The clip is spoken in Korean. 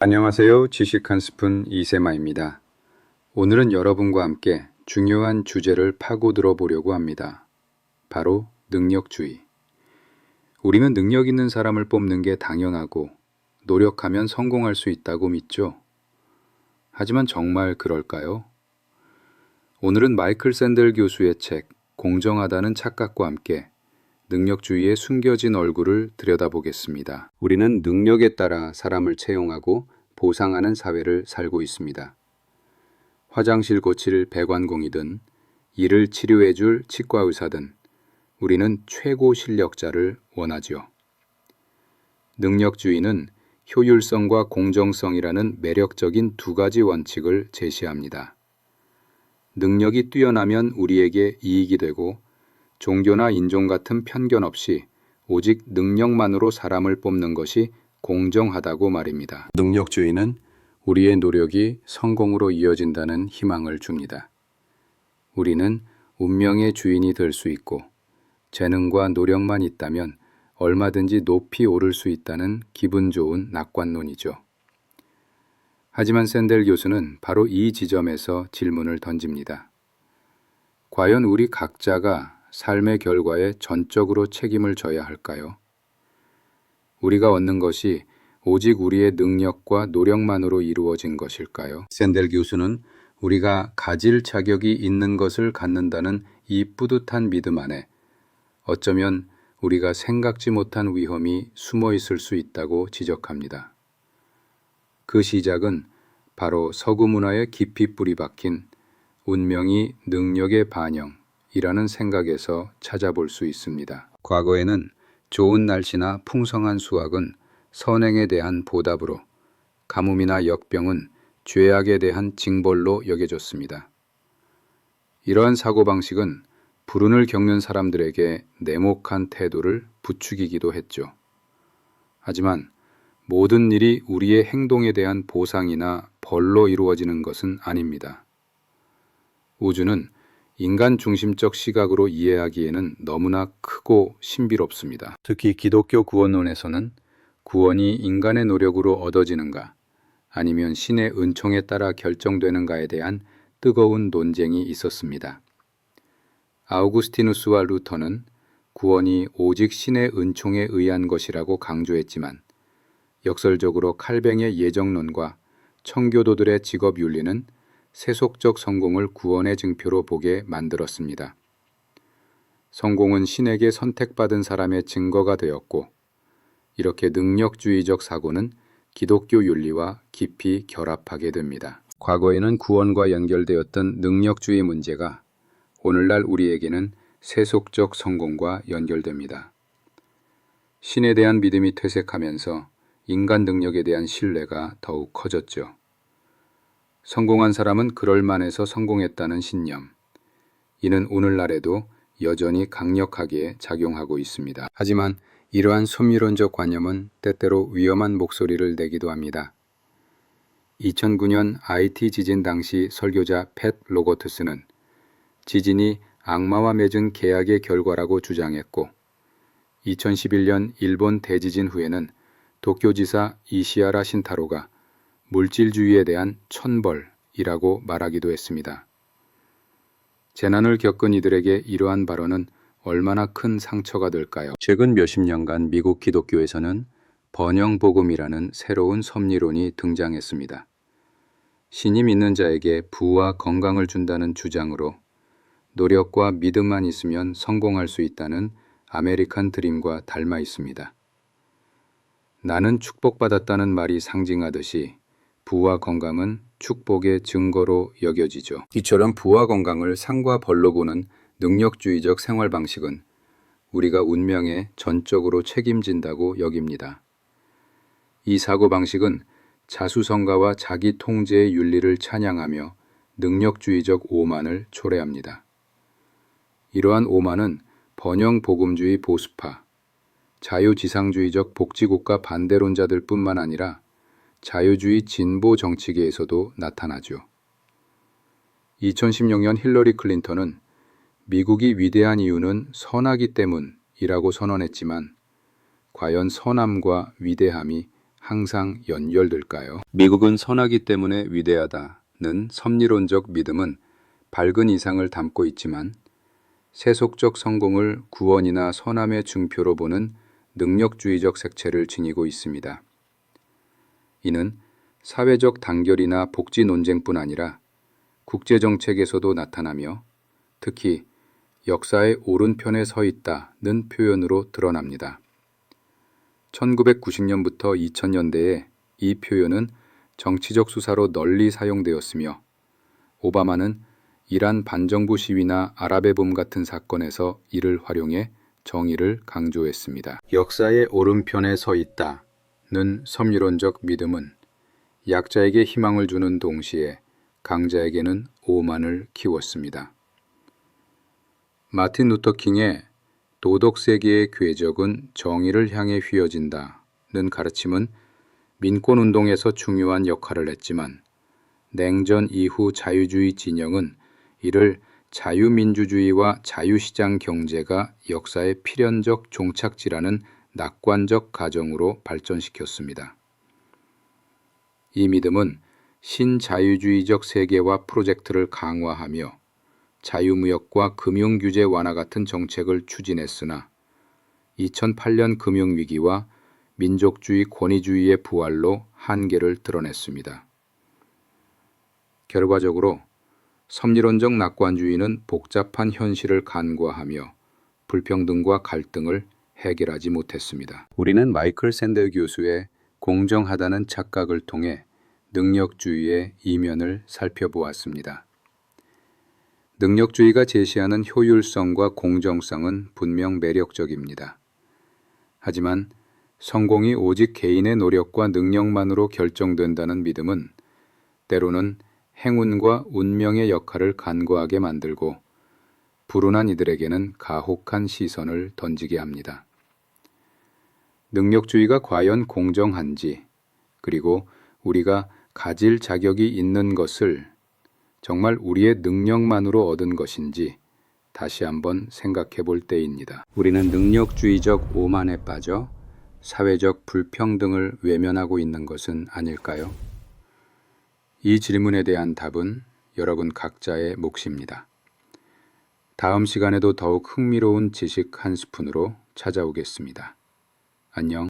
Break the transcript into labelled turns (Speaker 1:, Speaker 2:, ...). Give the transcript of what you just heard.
Speaker 1: 안녕하세요. 지식 한 스푼 이세마입니다. 오늘은 여러분과 함께 중요한 주제를 파고들어 보려고 합니다. 바로 능력주의. 우리는 능력 있는 사람을 뽑는 게 당연하고 노력하면 성공할 수 있다고 믿죠. 하지만 정말 그럴까요? 오늘은 마이클 샌델 교수의 책 공정하다는 착각과 함께 능력주의의 숨겨진 얼굴을 들여다보겠습니다. 우리는 능력에 따라 사람을 채용하고 보상하는 사회를 살고 있습니다. 화장실 고칠 배관공이든 이를 치료해줄 치과 의사든 우리는 최고 실력자를 원하지요. 능력주의는 효율성과 공정성이라는 매력적인 두 가지 원칙을 제시합니다. 능력이 뛰어나면 우리에게 이익이 되고 종교나 인종 같은 편견 없이 오직 능력만으로 사람을 뽑는 것이 공정하다고 말입니다. 능력주의는 우리의 노력이 성공으로 이어진다는 희망을 줍니다. 우리는 운명의 주인이 될 수 있고 재능과 노력만 있다면 얼마든지 높이 오를 수 있다는 기분 좋은 낙관론이죠. 하지만 샌델 교수는 바로 이 지점에서 질문을 던집니다. 과연 우리 각자가 삶의 결과에 전적으로 책임을 져야 할까요? 우리가 얻는 것이 오직 우리의 능력과 노력만으로 이루어진 것일까요? 샌델 교수는 우리가 가질 자격이 있는 것을 갖는다는 이 뿌듯한 믿음 안에 어쩌면 우리가 생각지 못한 위험이 숨어 있을 수 있다고 지적합니다. 그 시작은 바로 서구 문화에 깊이 뿌리 박힌 운명이 능력의 반영이라는 생각에서 찾아볼 수 있습니다. 과거에는 좋은 날씨나 풍성한 수확은 선행에 대한 보답으로, 가뭄이나 역병은 죄악에 대한 징벌로 여겨졌습니다. 이러한 사고방식은 불운을 겪는 사람들에게 냉혹한 태도를 부추기기도 했죠. 하지만 모든 일이 우리의 행동에 대한 보상이나 벌로 이루어지는 것은 아닙니다. 우주는 인간 중심적 시각으로 이해하기에는 너무나 크고 신비롭습니다. 특히 기독교 구원론에서는 구원이 인간의 노력으로 얻어지는가 아니면 신의 은총에 따라 결정되는가에 대한 뜨거운 논쟁이 있었습니다. 아우구스티누스와 루터는 구원이 오직 신의 은총에 의한 것이라고 강조했지만 역설적으로 칼뱅의 예정론과 청교도들의 직업윤리는 세속적 성공을 구원의 증표로 보게 만들었습니다. 성공은 신에게 선택받은 사람의 증거가 되었고 이렇게 능력주의적 사고는 기독교 윤리와 깊이 결합하게 됩니다. 과거에는 구원과 연결되었던 능력주의 문제가 오늘날 우리에게는 세속적 성공과 연결됩니다. 신에 대한 믿음이 퇴색하면서 인간 능력에 대한 신뢰가 더욱 커졌죠. 성공한 사람은 그럴만해서 성공했다는 신념. 이는 오늘날에도 여전히 강력하게 작용하고 있습니다. 하지만 이러한 소미론적 관념은 때때로 위험한 목소리를 내기도 합니다. 2009년 IT 지진 당시 설교자 팻 로거트스는 지진이 악마와 맺은 계약의 결과라고 주장했고 2011년 일본 대지진 후에는 도쿄지사 이시하라 신타로가 물질주의에 대한 천벌이라고 말하기도 했습니다. 재난을 겪은 이들에게 이러한 발언은 얼마나 큰 상처가 될까요? 최근 몇십 년간 미국 기독교에서는 번영복음이라는 새로운 섭리론이 등장했습니다. 신이 믿는 자에게 부와 건강을 준다는 주장으로 노력과 믿음만 있으면 성공할 수 있다는 아메리칸 드림과 닮아 있습니다. 나는 축복받았다는 말이 상징하듯이 부와 건강은 축복의 증거로 여겨지죠. 이처럼 부와 건강을 상과 벌로 보는 능력주의적 생활 방식은 우리가 운명에 전적으로 책임진다고 여깁니다. 이 사고 방식은 자수성가와 자기 통제의 윤리를 찬양하며 능력주의적 오만을 초래합니다. 이러한 오만은 번영복음주의 보수파, 자유지상주의적 복지국가 반대론자들 뿐만 아니라 자유주의 진보 정치계에서도 나타나죠. 2016년 힐러리 클린턴은 미국이 위대한 이유는 선하기 때문이라고 선언했지만 과연 선함과 위대함이 항상 연결될까요? 미국은 선하기 때문에 위대하다는 섭리론적 믿음은 밝은 이상을 담고 있지만 세속적 성공을 구원이나 선함의 증표로 보는 능력주의적 색채를 지니고 있습니다. 이는 사회적 단결이나 복지 논쟁뿐 아니라 국제정책에서도 나타나며 특히 역사의 오른편에 서 있다는 표현으로 드러납니다. 1990년부터 2000년대에 이 표현은 정치적 수사로 널리 사용되었으며 오바마는 이란 반정부 시위나 아랍의 봄 같은 사건에서 이를 활용해 정의를 강조했습니다. 역사의 오른편에 서 있다는 섭리론적 믿음은 약자에게 희망을 주는 동시에 강자에게는 오만을 키웠습니다. 마틴 루터 킹의 도덕 세계의 궤적은 정의를 향해 휘어진다는 가르침은 민권운동에서 중요한 역할을 했지만 냉전 이후 자유주의 진영은 이를 자유민주주의와 자유시장 경제가 역사의 필연적 종착지라는 낙관적 가정으로 발전시켰습니다. 이 믿음은 신자유주의적 세계화 프로젝트를 강화하며 자유무역과 금융규제 완화 같은 정책을 추진했으나 2008년 금융위기와 민족주의 권위주의의 부활로 한계를 드러냈습니다. 결과적으로 섭리론적 낙관주의는 복잡한 현실을 간과하며 불평등과 갈등을 해결하지 못했습니다. 우리는 마이클 샌더 교수의 공정하다는 착각을 통해 능력주의의 이면을 살펴보았습니다. 능력주의가 제시하는 효율성과 공정성은 분명 매력적입니다. 하지만 성공이 오직 개인의 노력과 능력만으로 결정된다는 믿음은 때로는 행운과 운명의 역할을 간과하게 만들고 불운한 이들에게는 가혹한 시선을 던지게 합니다. 능력주의가 과연 공정한지, 그리고 우리가 가질 자격이 있는 것을 정말 우리의 능력만으로 얻은 것인지 다시 한번 생각해 볼 때입니다. 우리는 능력주의적 오만에 빠져 사회적 불평등을 외면하고 있는 것은 아닐까요? 이 질문에 대한 답은 여러분 각자의 몫입니다. 다음 시간에도 더욱 흥미로운 지식 한 스푼으로 찾아오겠습니다. 안녕.